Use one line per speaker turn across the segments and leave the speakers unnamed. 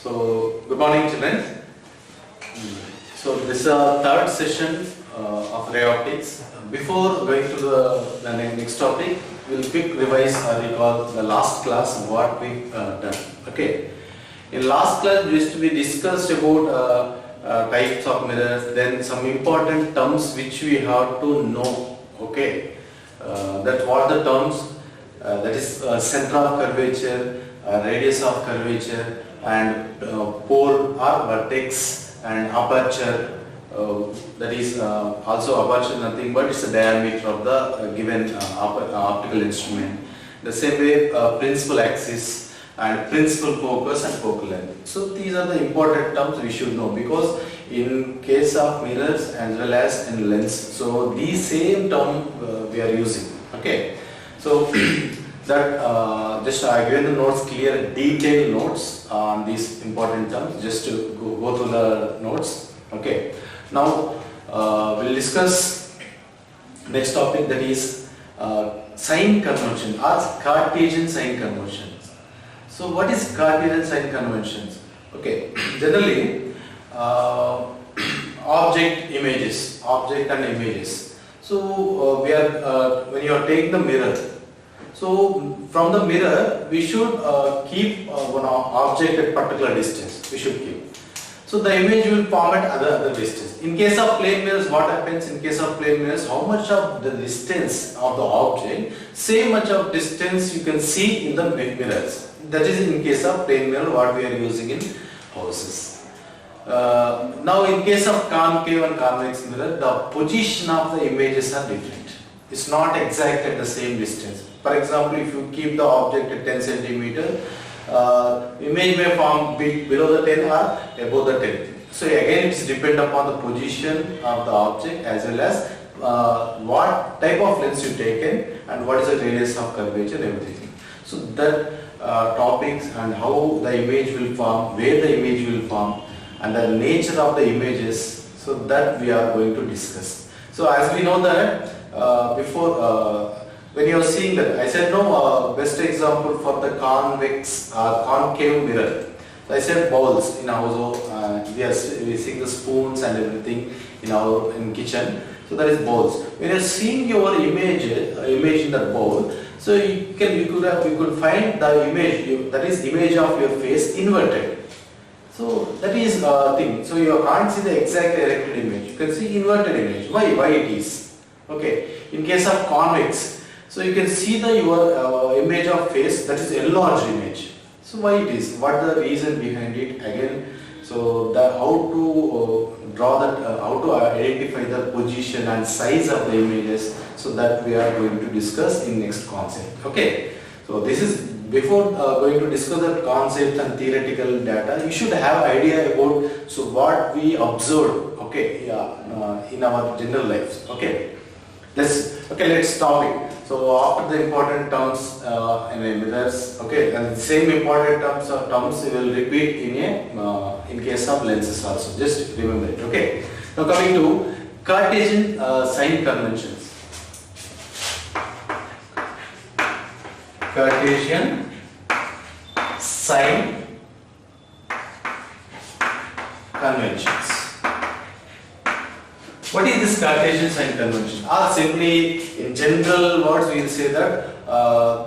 So, good morning, children. So, this is our third session of ray optics. Before going to the next topic, we'll quick revise or recall the last class what we done. Okay. In last class, we discussed about types of mirrors, then some important terms which we have to know. Okay. That what the terms, that is center of curvature, radius of curvature, and pole or vertex, and aperture. That is also aperture nothing but it's the diameter of the given optical instrument. The same way principal axis and principal focus and focal length. So these are the important terms we should know, because in case of mirrors as well as in lens, so these same term we are using. Okay, so that just I given the notes, clear detailed notes on these important terms, just to go through the notes. Okay, now we'll discuss next topic, that is sign convention or Cartesian sign conventions. So what is Cartesian sign conventions? Okay, generally object and images. So we are when you are taking the mirror, so from the mirror we should keep one object at particular distance. We should keep. So the image will form at other distance. In case of plane mirrors, what happens in case of plane mirrors? How much of the distance of the object, same much of distance you can see in the mirrors. That is in case of plane mirror what we are using in houses. Now in case of concave and convex mirror, the position of the images are different. It's not exact at the same distance. For example, if you keep the object at 10 centimeter, image may form below the 10 or above the 10. So again, it's depend upon the position of the object as well as what type of lens you taken and what is the radius of curvature and everything. So that topics and how the image will form, where the image will form, and the nature of the images, so that we are going to discuss. So as we know that before when you are seeing that, I said no, best example for the convex concave mirror. So I said bowls in our we are seeing the spoons and everything in kitchen. So that is bowls. When you are seeing your image in the bowl, so you could find the image, that is image of your face inverted. So that is thing. So you can't see the exact erected image. You can see inverted image. Why it is? Okay. In case of convex, so you can see your image of face, that is enlarged image. So why it is? What the reason behind it? Again, so how to draw that, how to identify the position and size of the images. So that we are going to discuss in next concept. Okay. So this is before going to discuss the concepts and theoretical data. You should have idea about so what we observed. Okay. In our general lives. Okay. Let's stop it. So after the important terms in mirrors, okay, and the same important terms we will repeat in case of lenses also. Just remember it. Okay. Now coming to Cartesian sign conventions. Cartesian sign conventions. What is this Cartesian sign convention? Simply in general words we will say that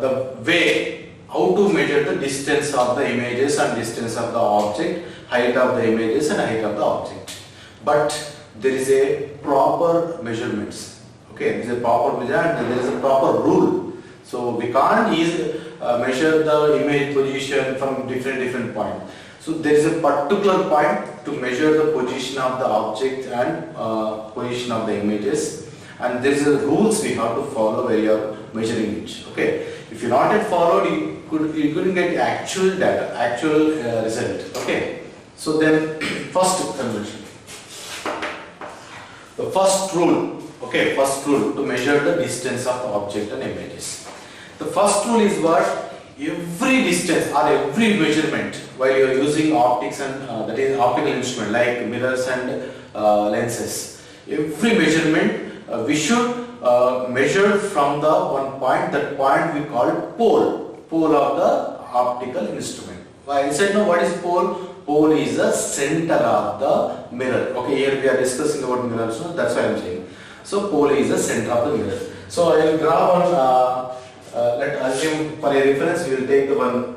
the way how to measure the distance of the images and distance of the object, height of the images and height of the object. But there is a proper measurements. Okay, there is a proper measure and there is a proper rule. So we can't measure the image position from different point. So there is a particular point to measure the position of the object and position of the images, and there is a rules we have to follow where you are measuring it. Okay, if you not yet followed, you couldn't get actual data, actual result. Okay, so then first convention, the first rule. Okay, first rule to measure the distance of the object and images. The first rule is what? Every distance or every measurement while you are using optics and that is optical instrument like mirrors and lenses. Every measurement we should measure from the one point. That point we call pole of the optical instrument. I said no, what is pole? pole is the center of the mirror. Okay, here we are discussing about mirror, so that's why I am saying. So pole is the center of the mirror. So I will draw one. Let assume for a reference we will take the one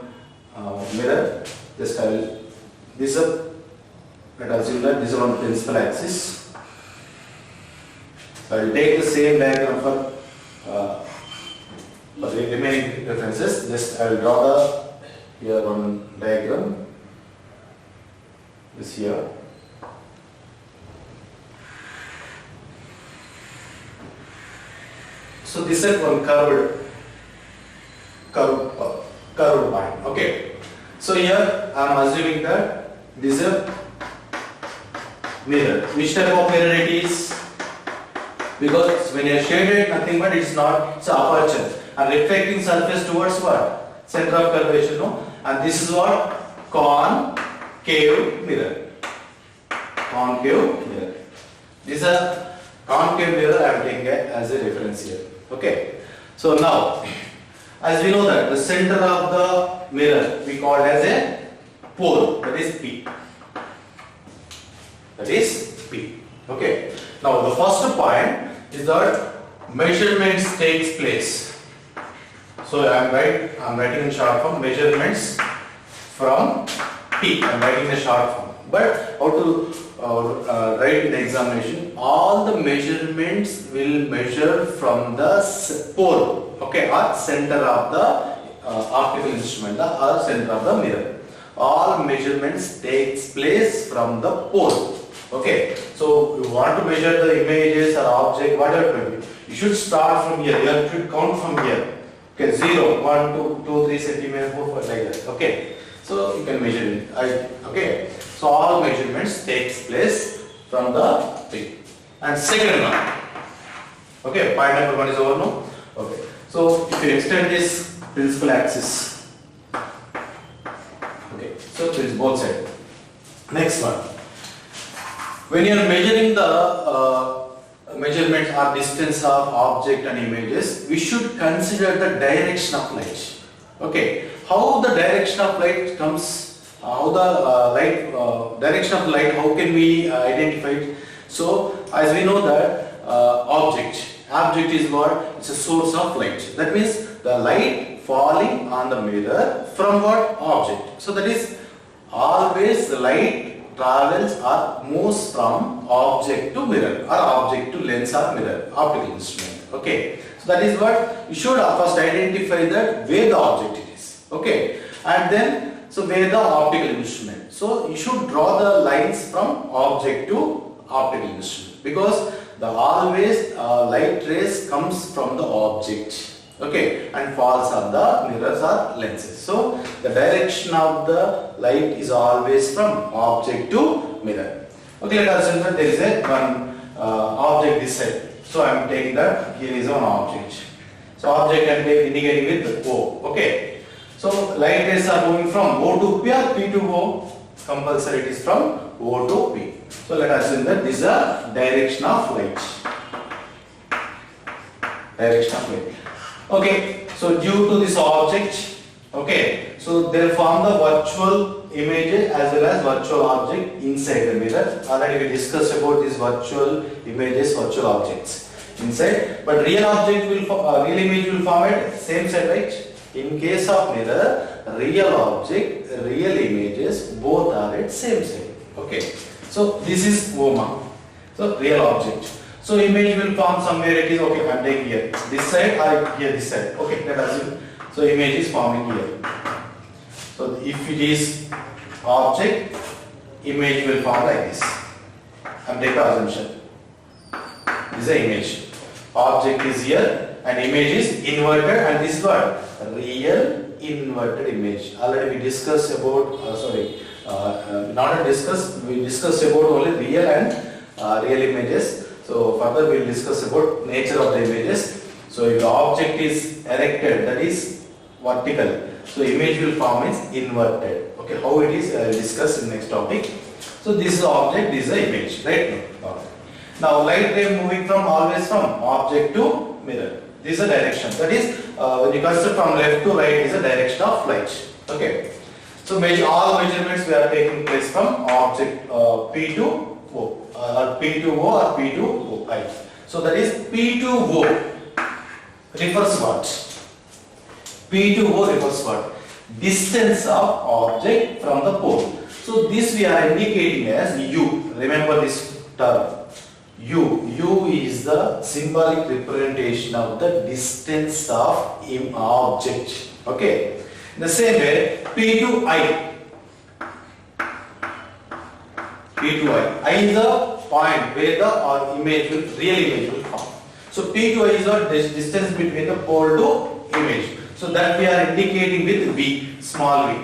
mirror. Just I will this up. Let us assume that this is one principal axis. So I will take the same diagram for the remaining references. Just I will draw the here one diagram. This here. So this is one curved point. Okay. So here I am assuming that this is a mirror. Which type of mirror it is? Because when you are shaded, nothing but it's not, it's aperture and reflecting surface towards what? Center of curvature, no? And this is what? Concave mirror. Concave mirror. This is a concave mirror I am taking as a reference here. Okay. So now, as we know that the center of the mirror we call as a pole, that is P. That is P. Okay. Now the first point is that measurements takes place. So I am writing in short form measurements from P. I am writing in a short form. But how to write in the examination? All the measurements will measure from the pole, okay, or center of the optical instrument, or center of the mirror. All measurements takes place from the pole. Okay, so you want to measure the images or object, whatever it may be. You should start from here. You should count from here. Okay, 0, 1, 2, 2, 3 centimeters, 4, 5, like that. Okay, so you can measure it. Okay, so all measurements takes place from the P. And second one. Okay, point number 1 is over now. Okay, so if you extend this principal axis. Okay, so this is both sides. Next one. When you are measuring the measurements or distance of object and images, we should consider the direction of light. Okay, how the direction of light comes, how the direction of light, how can we identify it? So, as we know that object is what? It's a source of light. That means the light falling on the mirror from what? Object. So that is always the light travels or moves from object to mirror or object to lens or mirror, optical instrument. Okay, so that is what you should first identify that where the object is. Okay, and then so where the optical instrument. So you should draw the lines from object to optical instrument because the always light rays comes from the object. Okay, and falls on the mirrors or lenses. So the direction of the light is always from object to mirror. Okay, let us assume that there is a one object this side. So I am taking that here is one object. So object I am indicating with O. Okay, so light rays are moving from O to P or P to O. Compulsory it is from O to P. So let us assume that this is a direction of light. Direction of light. Okay, so due to this object, okay, so they form the virtual images as well as virtual object inside the mirror. Already we discussed about these virtual images, virtual objects inside. But real object will, real image will form at same side, right? In case of mirror, real object, real images, both are at same side. Okay, so this is OMA. So real object. So image will form somewhere it is, okay, I am taking here this side or here this side. Okay, let us assume. So image is forming here. So if it is object, image will form like this. I am taking assumption. This is the image. Object is here and image is inverted and this is what? Real inverted image. Already we discussed about, we discussed about only real and real images. So further we will discuss about nature of the images. So if the object is erected, that is vertical. So image will form is inverted. Okay, how it is I will discuss in next topic. So this is the object, this is the image, right? Okay. Now light ray moving from always from object to mirror. This is the direction. That is when you consider from left to right is the direction of light. Okay. So all measurements we are taking place from object P to O, or P to O or P to O. Right. So that is P to O refers what? P to O refers what? Distance of object from the pole. So this we are indicating as U. Remember this term. U. U is the symbolic representation of the distance of object. Okay. In the same way, P to I. P to I. I is the point where the real image will come. So P to I is the distance between the pole to image. So that we are indicating with V, small v.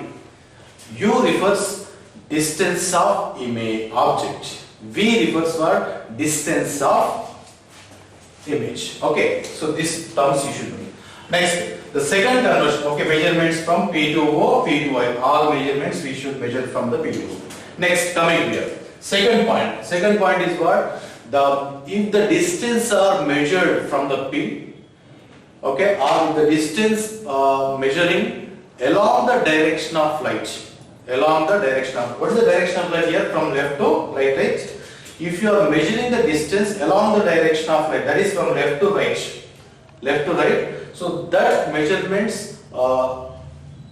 U refers distance of image object. V refers for distance of image. Okay, so these terms you should know. Next, the second conversion. Okay, measurements from P to O, P to I. All measurements we should measure from the P to O. Next, coming here. Second point. Second point is what? If the distance are measured from the P, okay, or the distance measuring along the direction of light. Along the direction of, what is the direction of light here? From left to right, right? If you are measuring the distance along the direction of light, that is from left to right, so that measurements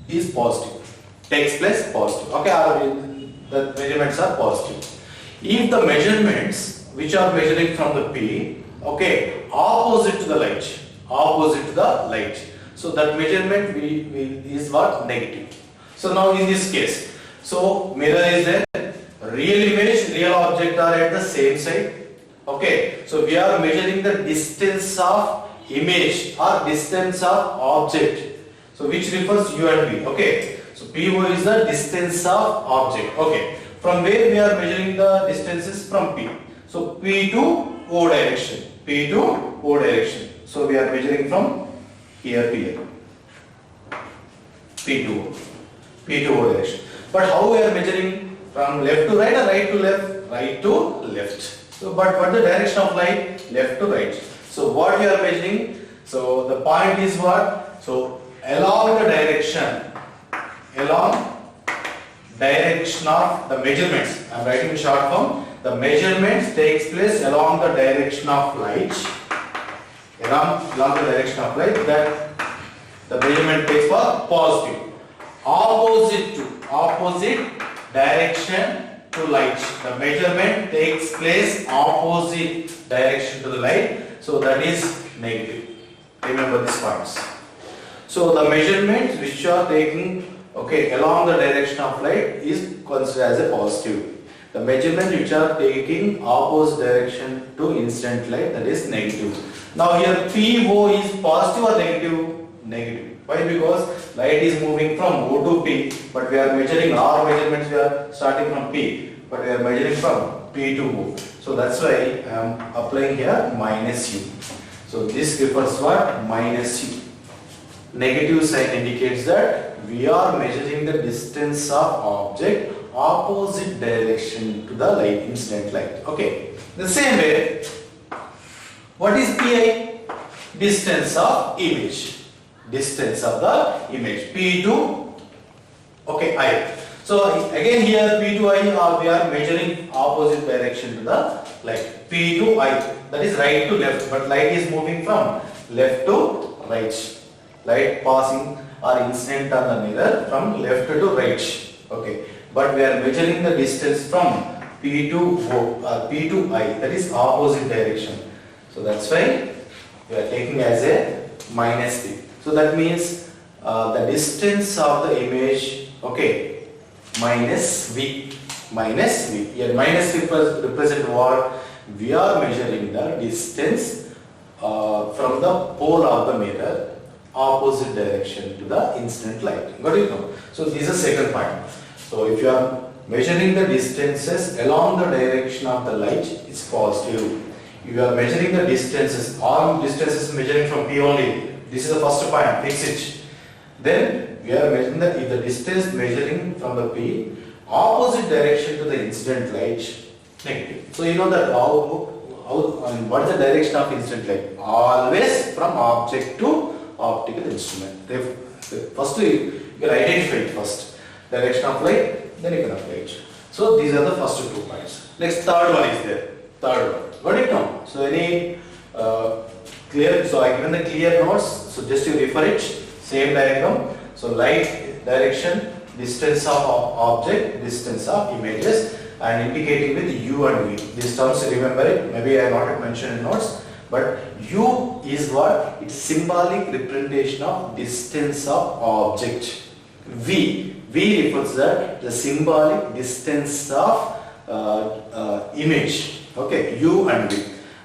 is positive, takes place positive. Okay, the measurements are positive. If the measurements which are measuring from the P, okay, opposite to the light, so that measurement is what? Negative. So now in this case, so mirror is there, real image, real object are at the same side. Okay, so we are measuring the distance of image or distance of object. So which refers U and V. Okay, so PO is the distance of object. Okay, from where we are measuring the distances? From P. So P to O direction. P to O direction. So we are measuring from here to here. P to O. P to O direction. But how we are measuring? From left to right or right to left? Right to left. So but what the direction of light? Left to right. So what we are measuring? So the point is what? So along the direction of the measurements. I am writing in short form. The measurements takes place along the direction of light. Along the direction of light, that the measurement takes for positive. Opposite direction to light. The measurement takes place opposite direction to the light. So that is negative. Remember these points. So the measurements which are taking, okay, along the direction of light is considered as a positive. The measurement which are taking opposite direction to incident light, that is negative. Now here PO is positive or negative? Negative. Why? Because light is moving from O to P, but we are measuring our measurements, we are starting from P, but we are measuring from P to O. So that's why I am applying here minus U. So this refers what? Minus U. Negative sign indicates that we are measuring the distance of object opposite direction to the light, incident light. Okay. The same way, what is PI? Distance of image. Distance of the image. P to, okay, I. So again here P to I, we are measuring opposite direction to the light. P to I, that is right to left, but light is moving from left to right. Light passing or incident on the mirror from left to right. Okay, but we are measuring the distance from P to O or P to I, that is opposite direction. So that's why we are taking as a minus P. So that means the distance of the image, okay, minus V. Minus V. Here minus V represent what? We are measuring the distance from the pole of the mirror opposite direction to the incident light. Got it? No? So this is the second point. So if you are measuring the distances along the direction of the light, it's positive. If you are measuring the distances, all distances measuring from P only. This is the first point, fix it. Then we are measuring if the distance measuring from the P opposite direction to the incident light, negative. So you know that what is the direction of incident light? Always from object to optical instrument. First you can identify it first. direction of light, then you can apply it. So these are the first 2 points. Next, third one is there. Third one. Got it now? So any clear? So I given the clear notes. So just you refer it. Same diagram. So light, direction, distance of object, distance of images, and indicating with U and V. These terms remember it. Maybe I have not mentioned in notes. But U is what? It's symbolic representation of distance of object. V refers to the symbolic distance of image. Okay, U and V.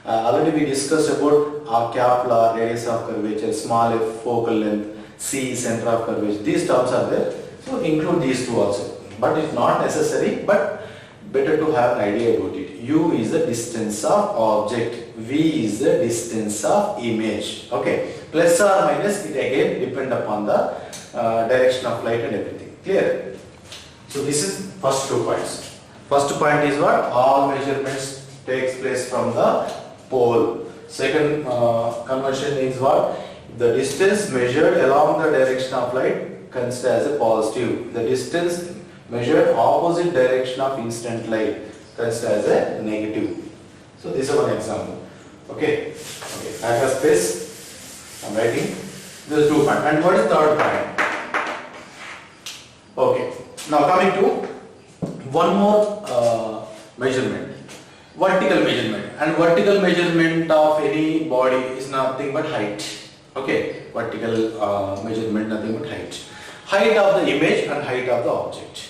Already we discussed about Kepler, radius of curvature, small f, focal length, C, center of curvature. These terms are there. So include these 2 also. But it's not necessary, but better to have an idea about it. U is the distance of object. V is the distance of image. Okay. Plus or minus, it again depend upon the direction of light and everything. Clear? So this is first 2 points. First point is what? All measurements takes place from the pole. Second conversion is what? The distance measured along the direction of light considered as a positive. The distance measured opposite direction of incident light considered as a negative. So this is one example. Okay. I have space. I'm writing. This is 2 points. And what is third point? Okay. Now coming to one more measurement. Vertical measurement. And vertical measurement of any body is nothing but height. Okay. Vertical measurement, nothing but height. Height of the image and height of the object.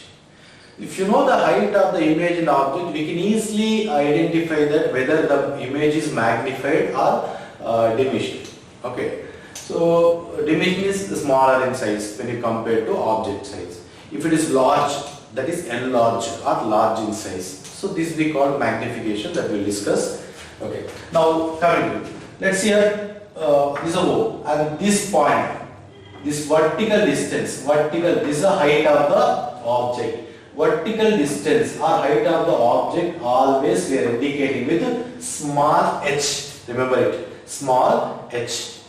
If you know the height of the image and object, we can easily identify that whether the image is magnified or diminished. Okay. So diminished is smaller in size when you compare to object size. If it is large, that is enlarged or large in size. So this we call magnification, that we will discuss. Okay. Now coming to, let's see here, this is a O, and this point, this vertical distance, this is the height of the object. Vertical distance or height of the object always we are indicating with small h. Remember it, small h.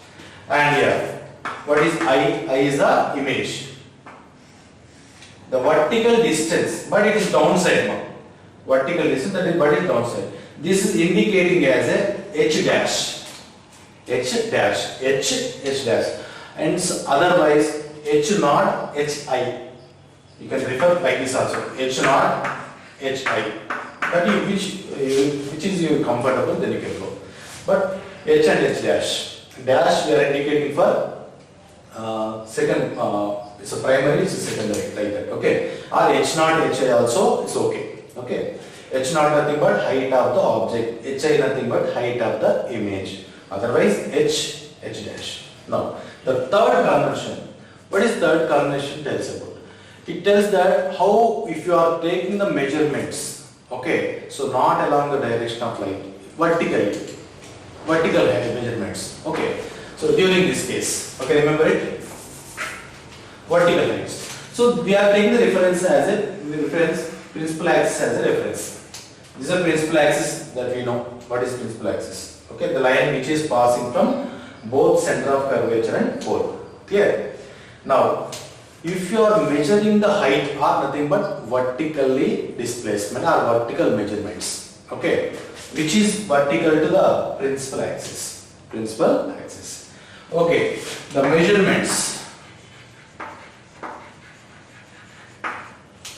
And here, what is I? I is the image. The vertical distance, but it is downside now. Vertical distance, that is, but it is downside. This is indicating as a h dash. H dash, h dash. And otherwise h naught, hi. You can refer like this also. H naught, hi. That is which is you comfortable, then you can go. But h and h dash. Dash we are indicating for second. It's a primary, it's a secondary, like that. Okay. Or h naught, hi also is okay. Okay. H naught nothing but height of the object. Hi nothing but height of the image. Otherwise h dash. Now the third conversion. What is third conversion tells about? It tells that how, if you are taking the measurements, okay, so not along the direction of light, vertical measurements, okay. So during this case, okay, remember it, vertical lines. So we are taking the reference as a principal axis as a reference. This is a principal axis that we know. What is principal axis? Okay, the line which is passing from both center of curvature and pole. Clear? Now, if you are measuring the height or nothing but vertically displacement or vertical measurements, okay, which is vertical to the principal axis. Okay, the measurements.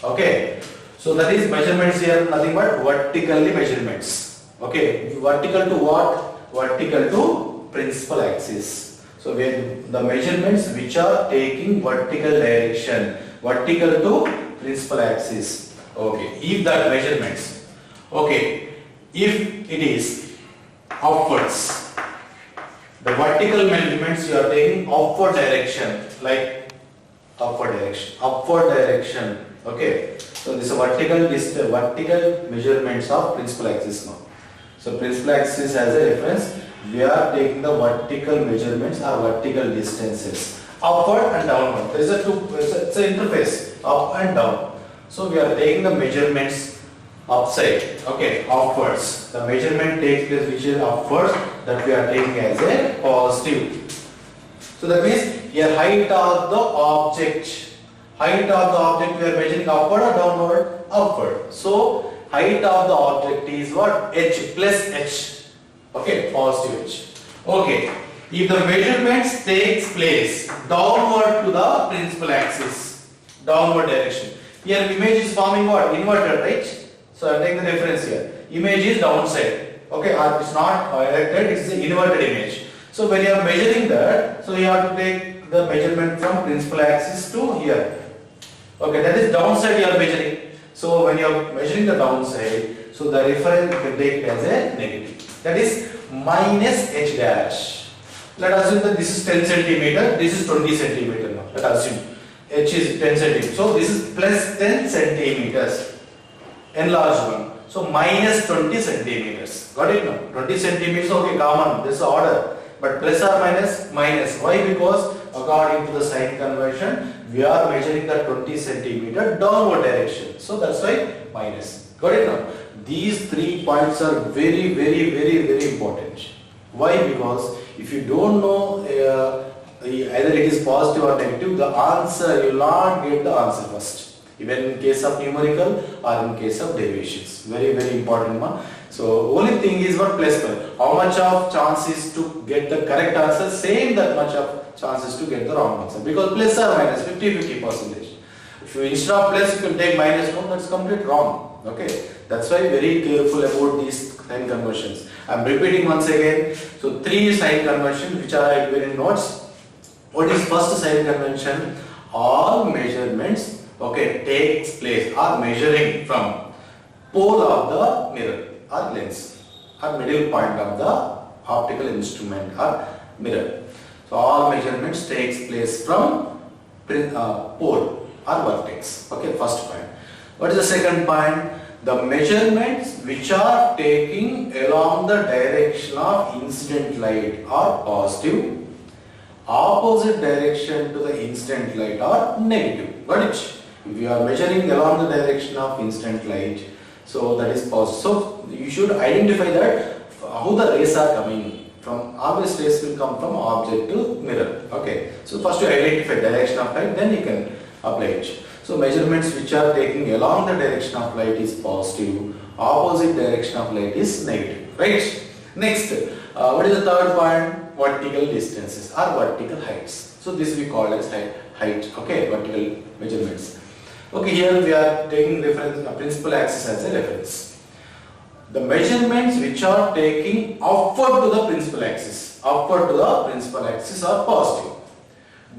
Okay, so that is measurements here, nothing but vertically measurements. Okay, vertical to what? Vertical to principal axis. So the measurements which are taking vertical direction, vertical to principal axis. Okay, if that measurements, okay, if it is upwards, the vertical measurements you are taking upward direction, like upward direction. Okay, so this is vertical measurements of principal axis now. So principal axis as a reference, we are taking the vertical measurements or vertical distances, upward and downward. There is it's an interface, up and down. So we are taking the measurements upside, okay, upwards. The measurement takes place which is upwards, that we are taking as a positive. So that means your height of the object Height of the object we are measuring upward or downward? Upward. So height of the object is what? H plus H. Okay, positive H. Okay. If the measurements takes place downward to the principal axis, downward direction. Here image is forming what? Inverted, right? So I am taking the reference here. Image is downside. Okay, it's not erected, it's the inverted image. So when you are measuring that, so you have to take the measurement from principal axis to here. Okay, that is downside you are measuring. So when you are measuring the downside, so the reference you can take it as a negative. That is minus H dash. Let us assume that this is 10 centimeter, this is 20 centimeter now. Let us assume H is 10 centimeters. So this is plus 10 centimeters. Enlarged one. So minus 20 centimeters. Got it now? 20 centimeters, okay, common. This is order. But plus or minus? Minus. Why? Because according to the sign convention, we are measuring the 20 centimeter downward direction. So that's why minus. Got it now? These 3 points are very, very, very, very important. Why? Because if you don't know either it is positive or negative, the answer, you will not get the answer first. Even in case of numerical or in case of derivations. Very, very important one. So only thing is what? Plus one. How much of chance is to get the correct answer? Same that much of chances to get the wrong answer. Because plus or minus 50-50%. If you instead of plus you can take minus 1, that's completely wrong. Okay. That's why very careful about these sign conversions. I am repeating once again. So 3 sign conventions which are given in notes. What is first sign convention? All measurements, okay, takes place or measuring from pole of the mirror or lens or middle point of the optical instrument or mirror. So all measurements takes place from pole or vertex. Okay, first point. What is the second point? The measurements which are taking along the direction of incident light are positive. Opposite direction to the incident light are negative. Got it? If you are measuring along the direction of incident light, so that is positive. So you should identify that how the rays are coming from. Always rays will come from object to mirror. Okay. So first you identify direction of light, then you can apply it. So measurements which are taking along the direction of light is positive. Opposite direction of light is negative. Right? Next, what is the third point? Vertical distances or vertical heights. So this we call as height. Okay, vertical measurements. Okay, here we are taking reference principal axis as a reference. The measurements which are taking upward to the principal axis, are positive.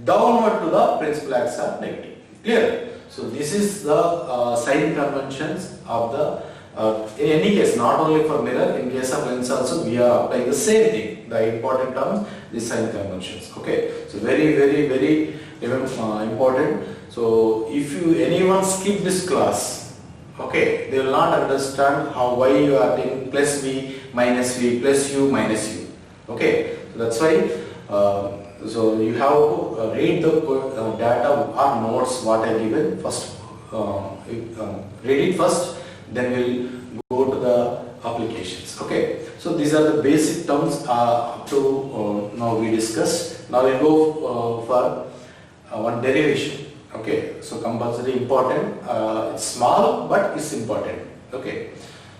Downward to the principal axis are negative. Clear? So this is the sign conventions of the. In any case, not only for mirror, in case of lens also we are applying the same thing. The important terms, the sign conventions. Okay, so very, very, very important. So if anyone skip this class, okay, they will not understand why you are taking plus V, minus V, plus U, minus U. Okay, so that's why. So you have to read the data or notes what I given first. Read it first. Then we'll go to the applications. Okay, so these are the basic terms up to now we discussed. Now we'll go for one derivation. Okay, so compulsory important. It's small but it's important. Okay,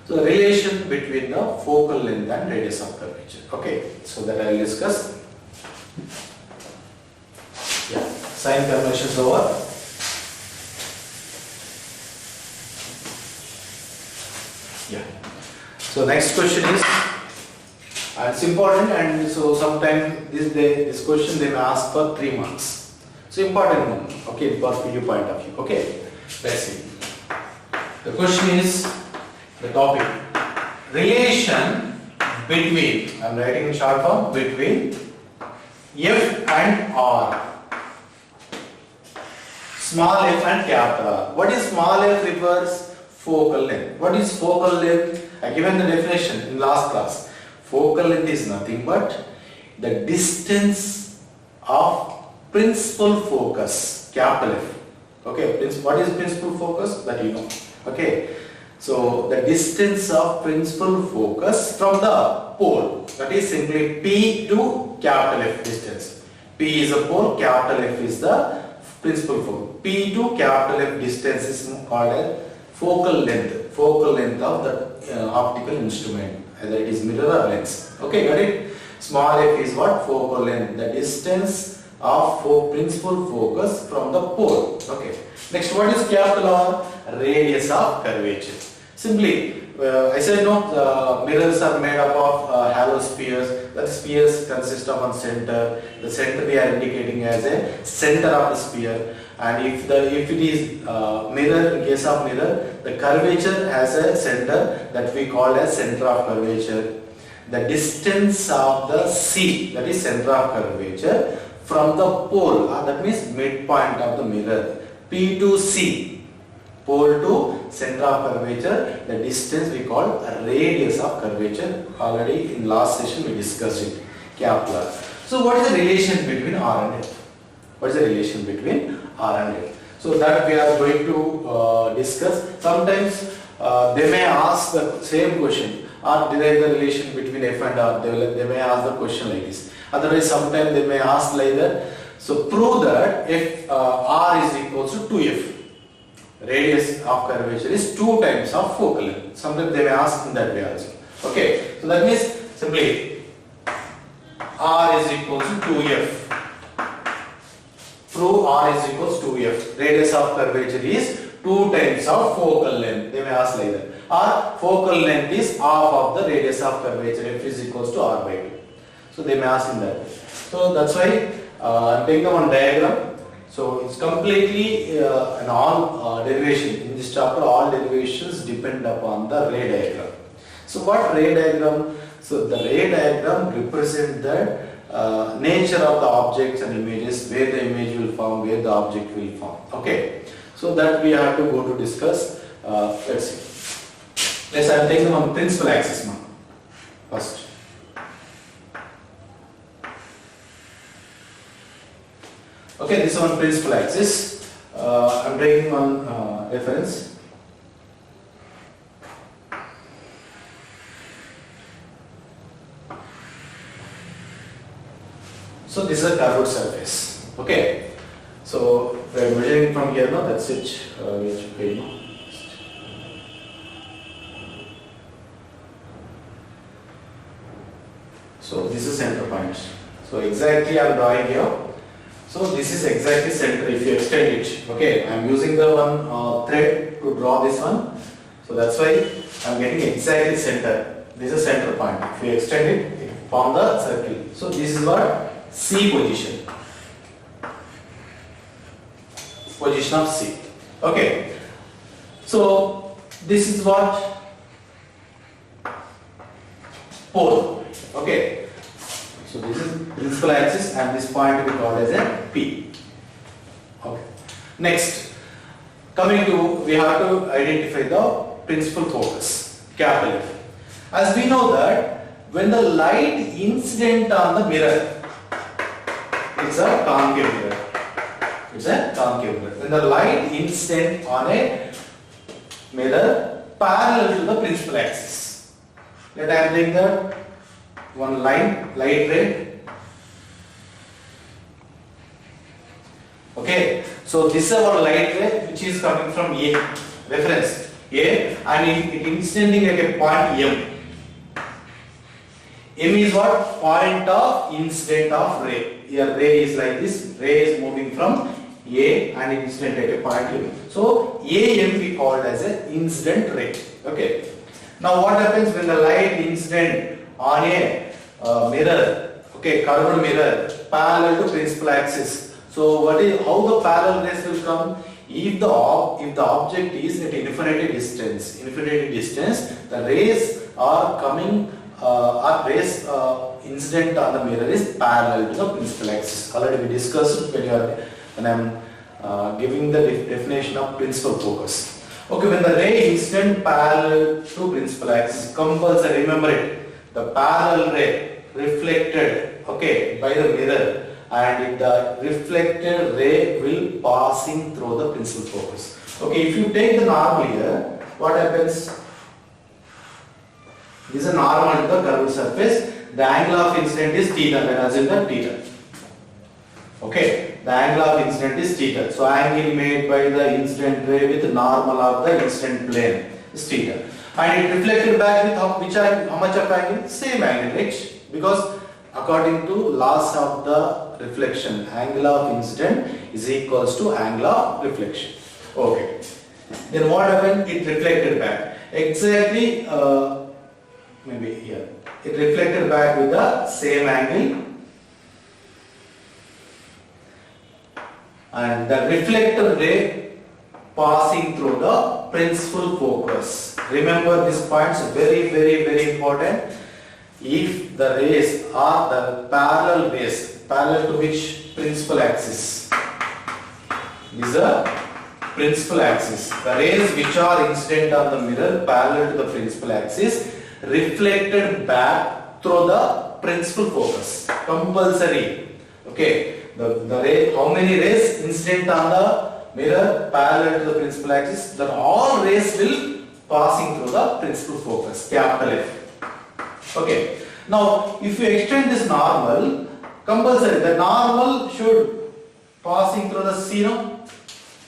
so the relation between the focal length and radius of curvature. Okay, so that I will discuss. Yeah, sign conventions over. Yeah. So next question is, it's important, and so sometimes this question they may ask for 3 marks. So important one. Okay, for your point of view. Okay, let's see. The question is the topic relation between. I am writing in short form between F and R. Small f and capital R. What is small f refers? Focal length. What is focal length? I given the definition in last class. Focal length is nothing but the distance of principal focus, capital F. Okay, what is principal focus? That you know. Okay, so the distance of principal focus from the pole, that is simply P to capital F distance. P is a pole, capital F is the principal focus. P to capital F distance is called as focal length of the optical instrument, either it is mirror or lens. Okay, got it? Small f is what? Focal length, the distance of principal focus from the pole. Okay. Next, what is capital R? Radius of curvature. Simply, I said no, the mirrors are made up of hollow spheres. The spheres consist of one center. The center we are indicating as a center of the sphere. And if it is mirror, in case of mirror, the curvature has a center that we call as center of curvature. The distance of the C, that is center of curvature, from the pole, that means midpoint of the mirror, P to C, pole to center of curvature, the distance we call radius of curvature. Already in last session we discussed it, capital R. So what is the relation between R and F? What is the relation between R and F? So that we are going to discuss. Sometimes they may ask the same question, or derive the relation between F and R. They may ask the question like this. Otherwise, sometimes they may ask like that. So prove that if R is equals to 2F, radius of curvature is 2 times of focal length. Sometimes they may ask in that way also. Okay, so that means simply R is equals to 2F. Prove R is equals to 2F. Radius of curvature is 2 times of focal length. They may ask like that. Or focal length is half of the radius of curvature. F is equals to R by 2. So they may ask in that way. So that's why I'm taking one diagram. So it's completely an all derivation. In this chapter, all derivations depend upon the ray diagram. So what ray diagram? So the ray diagram represents the nature of the objects and images, where the image will form, where the object will form. Okay. So that we have to go to discuss. Let's see. Let's I'm taking one principal axis now. First. Okay, this is one principal axis. I'm taking one reference. So this is a curved surface. Okay. So we are measuring from here now. That's it. Which page now? So this is center point. So exactly I am drawing here. So this is exactly center if you extend it. Okay, I am using the one thread to draw this one. So that's why I am getting exactly center. This is center point. If you extend it, it form the circle. So this is what C position. Position of C. Okay. So this is what pole. Okay. So this is principal axis and this point we call as a P. Okay. Next, coming to, we have to identify the principal focus, capital F. As we know that when the light incident on the mirror, it's a concave mirror. It's a concave mirror. When the light incident on a mirror parallel to the principal axis. Let I am taking the one line, light ray. Okay, so this is our light ray which is coming from A, reference A, and it incidenting at a point M. M is what? Point of incident of ray. Here ray is like this, ray is moving from A and incident at a point M. So AM we called as an incident ray. Okay. Now what happens when the light incident on a mirror, okay, curved mirror, parallel to principal axis. So what is, how the parallel rays will come? If the object is at infinity distance, the rays are coming, rays incident on the mirror is parallel to the principal axis. Already we discussed when I'm giving the definition of principal focus. Okay, when the ray incident parallel to principal axis, compulsory, remember it, the parallel ray reflected, okay, by the mirror, and the reflected ray will passing through the principal focus. Okay, if you take the normal here, what happens? This is a normal to the curved surface. The angle of incident is theta, let us assume that theta. Okay, the angle of incident is theta. So angle made by the incident ray with normal of the incident plane is theta. And it reflected back with how much of angle? Same angle, right? Because according to laws of the reflection, angle of incident is equals to angle of reflection. Okay. Then what happened? It reflected back. Exactly, maybe here. It reflected back with the same angle. And the reflector ray passing through the principal focus. Remember these points, very important. If the rays are the parallel rays, parallel to which principal axis? This is a principal axis. The rays which are incident on the mirror parallel to the principal axis reflected back through the principal focus. Compulsory. Okay. The ray, how many rays incident on the mirror parallel to the principal axis? That all rays will passing through the principal focus, capital F. Okay. Now, if you extend this normal, compulsory, the normal should passing through the C, no?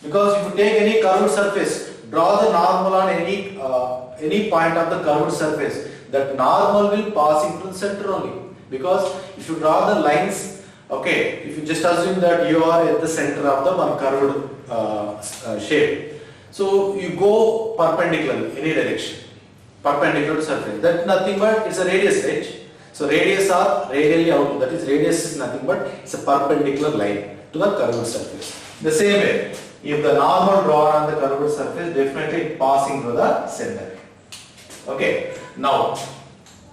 Because if you take any curved surface, draw the normal on any point of the curved surface, that normal will passing through the center only. Because if you draw the lines, okay, if you just assume that you are at the center of the one curved shape, so you go perpendicular in any direction, perpendicular to surface. That's nothing but it's a radius, right? So radius are radially out. That is, radius is nothing but it's a perpendicular line to the curved surface. The same way, if the normal drawn on the curved surface, definitely passing through the center. Okay. Now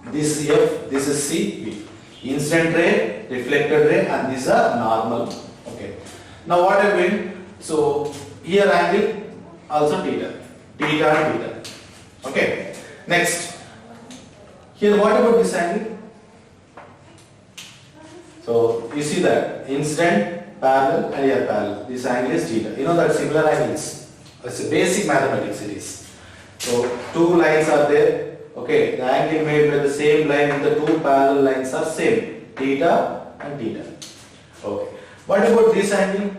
this is F, this is C, B. Incident ray, reflected ray, and these are normal. Okay. Now what I mean? So here angle also theta, theta and theta. Okay. Next, here what about this angle? So you see that incident parallel and here parallel. This angle is theta. You know that similar angles. It's a basic mathematics it is. So two lines are there. Okay, the angle made by the same line and the two parallel lines are same, theta and theta. Okay. What about this angle?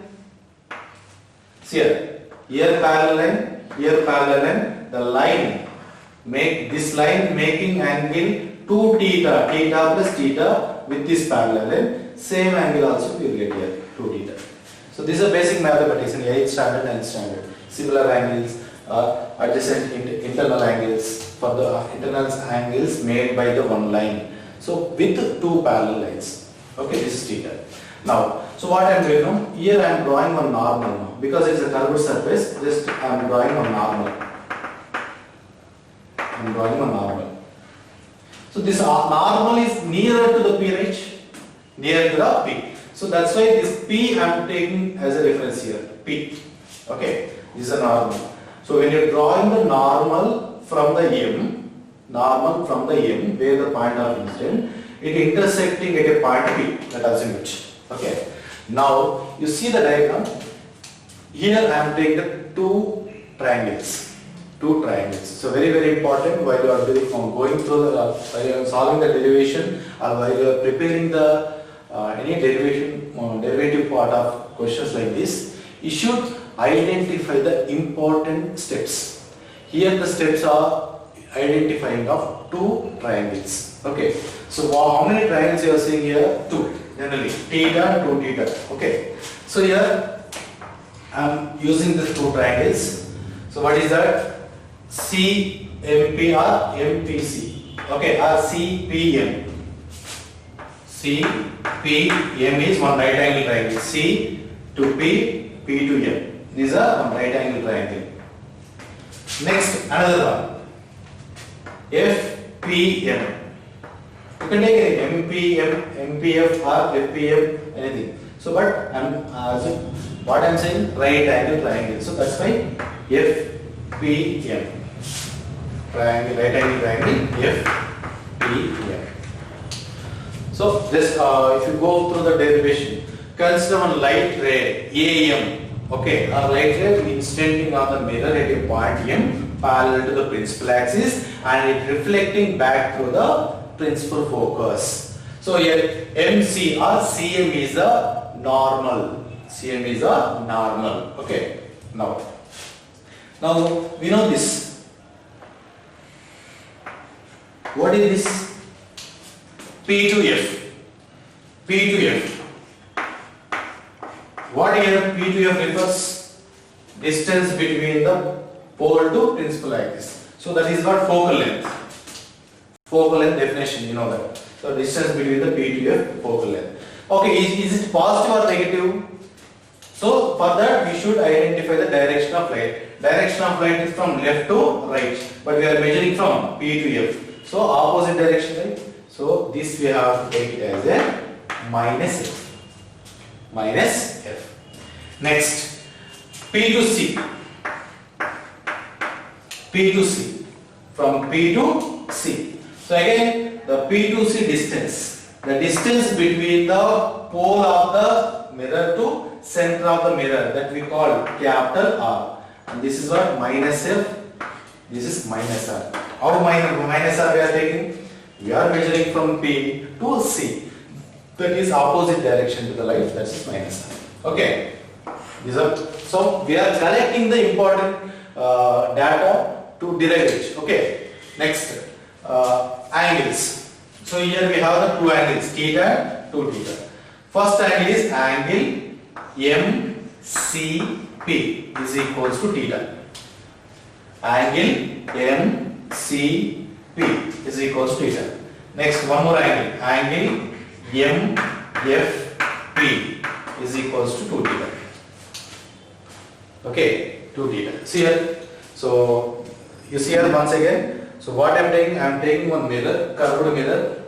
See here parallel line, here parallel line. The line make this line making angle 2 theta, theta plus theta with this parallel line. Same angle also we will get here, 2 theta. So this is a basic mathematics in 8th standard and 9th standard. Similar angles, adjacent internal angles. For the internal angles made by the one line. So with 2 parallel lines. Okay, this is theta. Now, so what I am doing now? Here I am drawing one normal now. Because it is a curved surface, just I am drawing one normal. I am drawing one normal. So this normal is nearer to the P, right? Nearer to the P. So that's why this P I am taking as a reference here. P. Okay, this is a normal. So when you are drawing the normal from the M, normal from the M, where the point of incident, it intersecting at a point P, that assume it. Okay. Now you see the diagram. Here I am taking the 2 triangles. 2 triangles. So very important while you are going through the while you are solving the derivation or while you are preparing the any derivative part of questions like this, you should identify the important steps. Here the steps are identifying of 2 triangles. Okay. So how many triangles you are seeing here? 2. Generally theta and 2 theta. Okay. So here I am using the 2 triangles. So what is that? CMP or MPC. Okay. Or CPM. CPM is one right angle triangle. C to P, P to M. These are one right angle triangle. Next, another one. FPM. You can take any MPM, MPF or FPM, anything. So, but what I am saying, right angle triangle. So that's why FPM. Triangle, right angle triangle, FPM. So this, if you go through the derivation, consider one light ray AM. Okay, a light ray incidentally on the mirror at a point M parallel to the principal axis and it reflecting back through the principal focus. So here MC or CM is the normal. CM is a normal. Okay. Now we know this. What is this? P to F. P to F. What here P to F refers? Distance between the pole to principal axis. So that is what focal length. Focal length definition, you know that. So distance between the P to F focal length. Okay, is it positive or negative? So for that we should identify the direction of light. Direction of light is from left to right, but we are measuring from P to F. So opposite direction, right? So this we have to take it as a minus F. Minus F. Next, P to C. P to C. From P to C. So again, the P to C distance. The distance between the pole of the mirror to center of the mirror, that we call capital R. And this is what? Minus F. This is minus R. How minus R we are taking? We are measuring from P to C. That is opposite direction to the light. That is minus R. Okay. So we are collecting the important data to derive it. Okay. Next, angles. So here we have the two angles, theta and 2 theta. First angle is angle MCP is equals to theta. Angle MCP is equals to theta. Next, one more angle, angle MFP is equals to 2 theta. Okay, 2 theta. See here. So you see here once again. So what I am taking one mirror, curved mirror.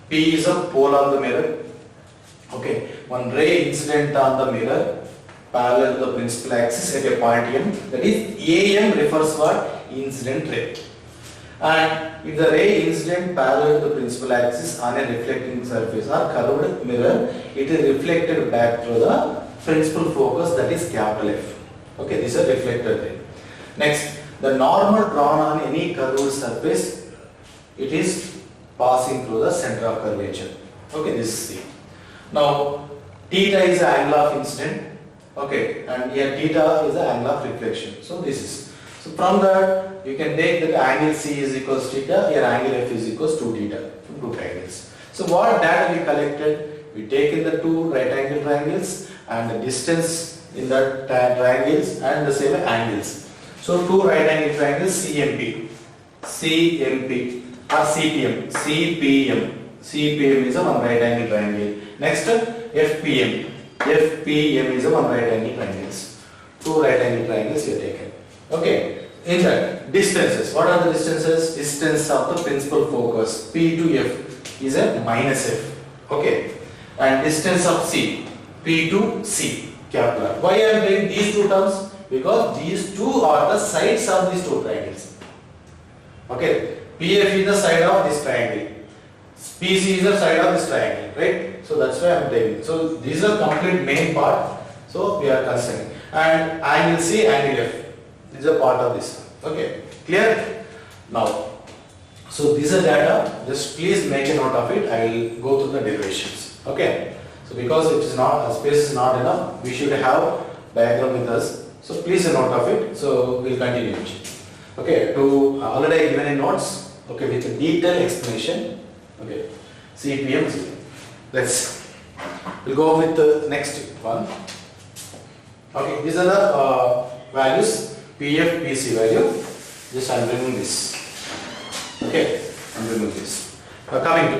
P is a pole of the mirror. Okay, one ray incident on the mirror parallel to the principal axis at a point M. That is AM refers what? Incident ray. And if the ray incident parallel to the principal axis on a reflecting surface or curved mirror, it is reflected back through the principal focus, that is capital F. Okay, this is a reflected ray. Next, the normal drawn on any curved surface, it is passing through the center of curvature. Okay, this is C. Now, theta is the angle of incident. Okay, and here theta is the angle of reflection. So this is. So from that, you can take that angle C is equals to theta, here angle F is equals to theta from two triangles. So what data we collected? We taken the two right angle triangles and the distance in the triangles and the same angles. So two right angle triangles CMP or CPM is a one right angle triangle. Next, FPM is a one right angle triangles. Two right angle triangles you taken. Okay. In that, distances. What are the distances? Distance of the principal focus P to F is a minus F. Okay. And distance of C, P to C, capital R. Why I am taking these two terms? Because these two are the sides of these two triangles. Okay. PF is the side of this triangle. PC is the side of this triangle, right? So that's why I am taking. So these are complete main part. So we are considering. And angle C, angle F. This is a part of this. Okay. Clear? Now, so these are data. Just please make a note of it. I will go through the derivations. Okay. So because it is not, space is not enough, we should have diagram with us. So please a note of it. So we'll continue it. Okay. To already given in notes. Okay, with a detailed explanation. Okay, CPM. We'll go with the next one. Okay, these are the values, PF, PC value. Just I'm removing this. Okay, I'm removing this. Coming to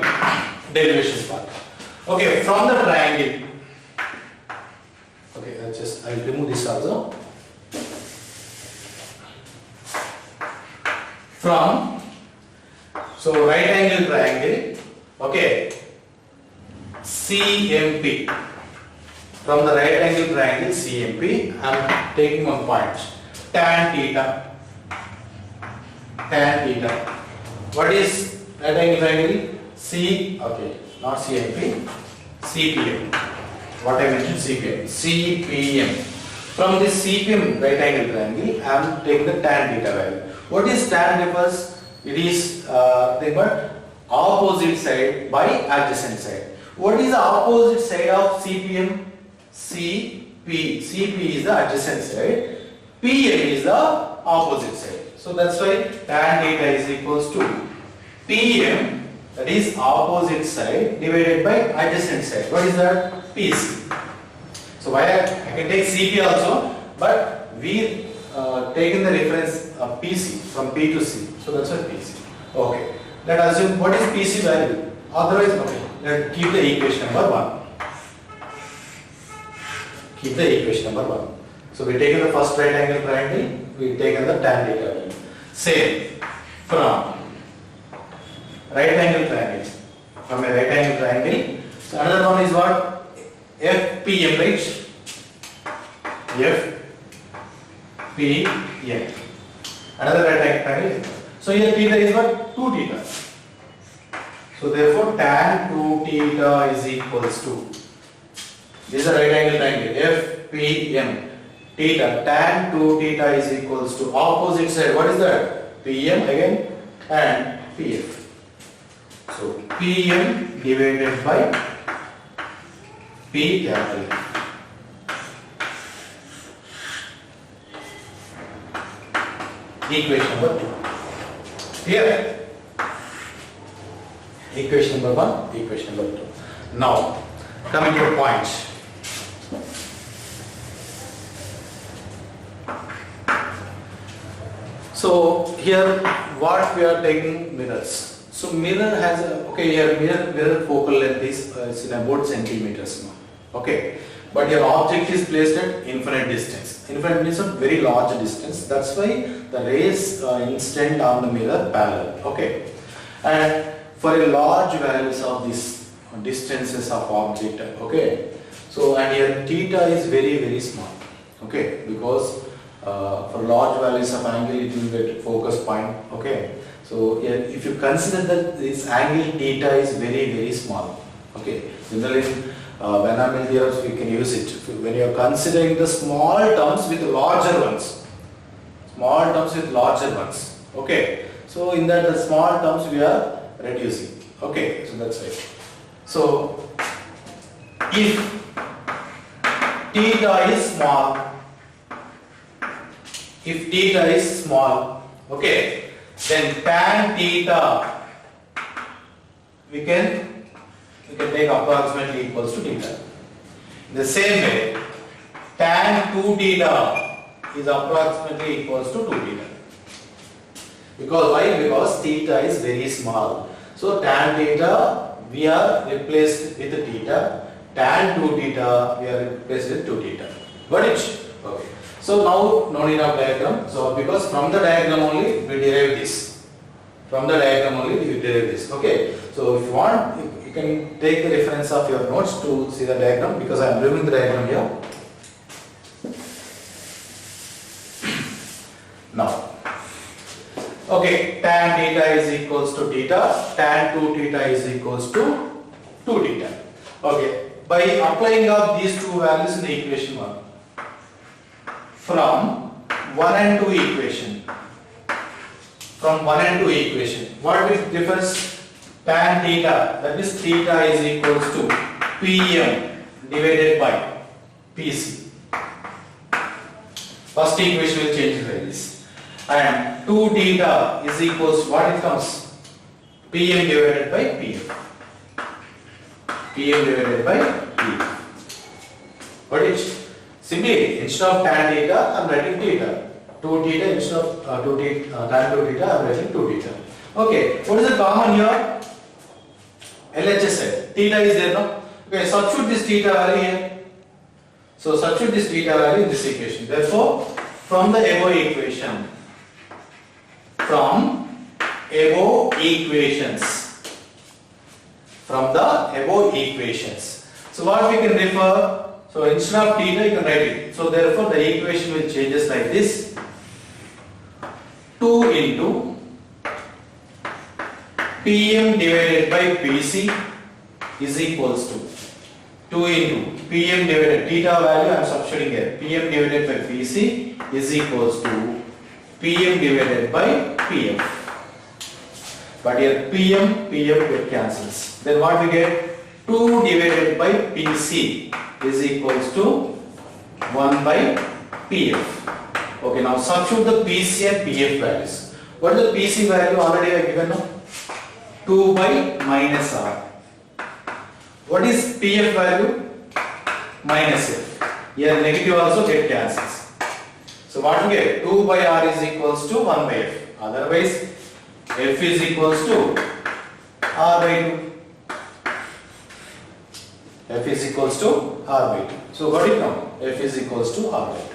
derivation part. Okay, from the triangle. Okay, I'll remove this also. From, so right angle triangle, okay, CMP. From the right angle triangle CMP, I am taking one point, tan theta. Tan theta. What is right angle triangle? C, okay, not CMP, CPM. What I mentioned, CPM. CPM. From this CPM right angle triangle, I am taking the tan theta value. What is tan refers? It is opposite side by adjacent side. What is the opposite side of CPM? CP is the adjacent side, PM is the opposite side. So that's why tan theta is equals to PM, that is opposite side, divided by adjacent side. What is that? PC. So why I can take CP also, but we taken the reference of PC from P to C. So that's why PC. Okay. Let us assume what is PC value. Otherwise, okay. Let's keep the equation number 1. Keep the equation number 1. So we taken the first right angle triangle, we taken the tan theta value. Same from right angle triangle. From a right angle triangle. So another one is what? FPM, right? FPM. Another right angle triangle. So here theta is what? 2 theta. So therefore tan 2 theta is equals to, this is a right angle triangle, FPM. Theta, tan 2 theta is equals to opposite side. What is that? PM again and PF. So PM divided by P capital. Equation number 2. Here. Equation number 1, equation number 2. Now, coming to the point. So here what we are taking mirrors. So mirror has a, okay, here mirror focal length is in about centimeters now. Okay, but your object is placed at infinite distance. Infinite means a very large distance. That's why the rays incident on the mirror parallel. Okay, and for a large values of this distances of object. Okay, so and here theta is very small. Okay, because for large values of angle it will get focus point. Okay, so here if you consider that this angle theta is very small. Okay, generally binomial theorems we can use it when you are considering the small terms with larger ones. Small terms with larger ones. Okay, so in that the small terms we are reducing. Okay, so that's right. So if theta is small, if theta is small, okay, then tan theta we can take approximately equals to theta. In the same way, tan 2 theta is approximately equals to 2 theta. Because why? Because theta is very small. So tan theta we are replaced with theta. Tan 2 theta we are replaced with 2 theta. Got it? Okay. So now no need of diagram. So because from the diagram only we derive this. From the diagram only we derive this. Okay. So if you want, you can take the reference of your notes to see the diagram, because I am removing the diagram here. Now, okay, tan theta is equals to theta, tan 2 theta is equals to 2 theta. Okay, by applying of these two values in the equation 1, from 1 and 2 equation, what is difference? Tan theta, that is theta is equals to PM divided by PC. First equation will change like this. And 2 theta is equals to what it comes? PM divided by PF. PM divided by PF. What is? Simply instead of tan theta I am writing theta. 2 theta instead of tan 2 theta I am writing 2 theta. Okay, what is the common here? LHS side. Theta is there now. Okay, substitute this theta value here. So substitute this theta value in this equation. Therefore, from the above equation, so what we can refer? So instead of theta you can write it. So therefore the equation will changes like this. 2 into PM divided by PC is equals to 2 into PM divided theta value I am substituting here. PM divided by PC is equals to PM divided by PF. But here PM get cancels. Then what we get? 2 divided by PC is equals to 1 by PF. Okay, now substitute the PC and PF values. What is the PC value? Already I given now? 2 by minus R. What is PF value? Minus F. Here negative also get cancels. So what we get? 2 by R is equals to 1 by F. Otherwise, F is equals to R by 2. F is equals to R by 2. So got it now? F is equals to R by 2.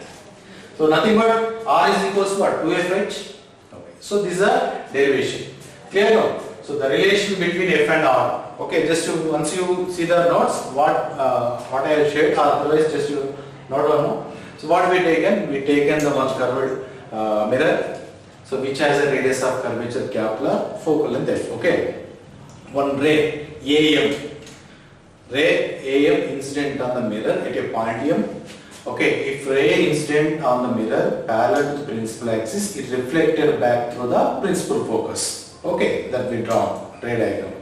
So nothing but R is equals to what? 2FH. Okay. So this is a derivation. Clear now? So the relation between F and R. Okay, just to once you see the notes, what I have shared, otherwise just you note or no. So what we taken? We taken the one curved mirror. So which has a radius of curvature capital, focal length F. Okay. One ray AM. Ray AM incident on the mirror at a point M. Okay, if ray incident on the mirror parallel to the principal axis, it reflected back through the principal focus. Okay, that we draw ray diagram.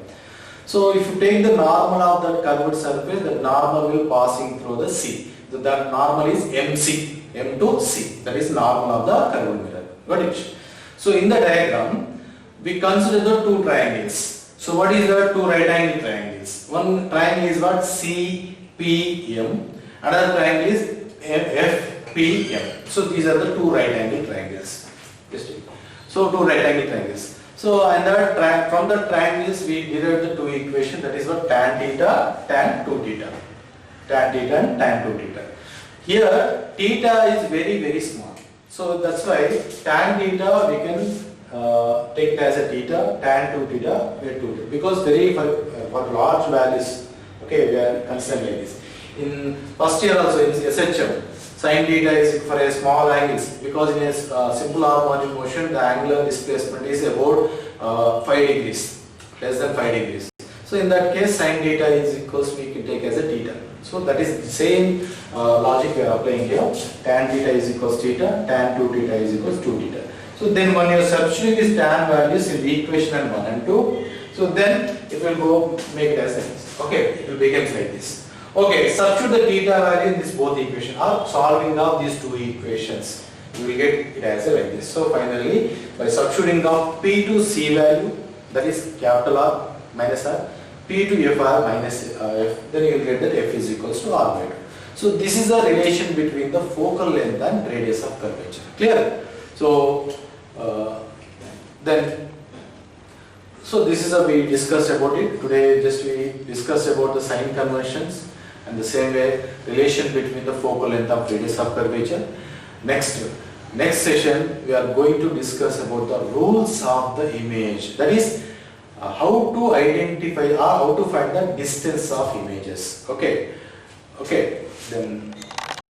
So if you take the normal of that curved surface, that normal will passing through the C. So that normal is MC, M to C. That is normal of the curved mirror. Got it? So in the diagram, we consider the two triangles. So what is the two right angle triangles? One triangle is what? CPM. Another triangle is FPM. So these are the two right angle triangles. So two right angle triangles. So and from the triangles we derived the two equations, that is what? Tan theta, tan 2 theta. Tan theta and tan 2 theta. Here theta is very small. So that's why tan theta we can take it as a theta, tan 2 theta, we are 2 theta. Because for large values, okay, we are considering like this. In first year also in SHM, sin theta is for a small angles, because in a simple harmonic motion the angular displacement is about 5 degrees, less than 5 degrees. So in that case sin theta is equals, we can take as a theta. So that is the same logic we are applying here. Tan theta is equals theta, tan 2 theta is equals 2 theta. So then when you substitute these tan values in the equation and 1 and 2, so then it will go make it as this. Okay, it will become like this. Okay, substitute the theta value in this both equation or solving of these two equations. You will get it as a like this. So finally, by substituting of P to C value, that is capital R minus R, P to FR minus F, then you will get that F is equals to R by 2. So this is the relation between the focal length and radius of curvature. Clear? So so this is how we discussed about it. Today just we discussed about the sign conversions and the same way relation between the focal length of radius of curvature. Next session we are going to discuss about the rules of the image. That is how to identify or how to find the distance of images. Okay. Then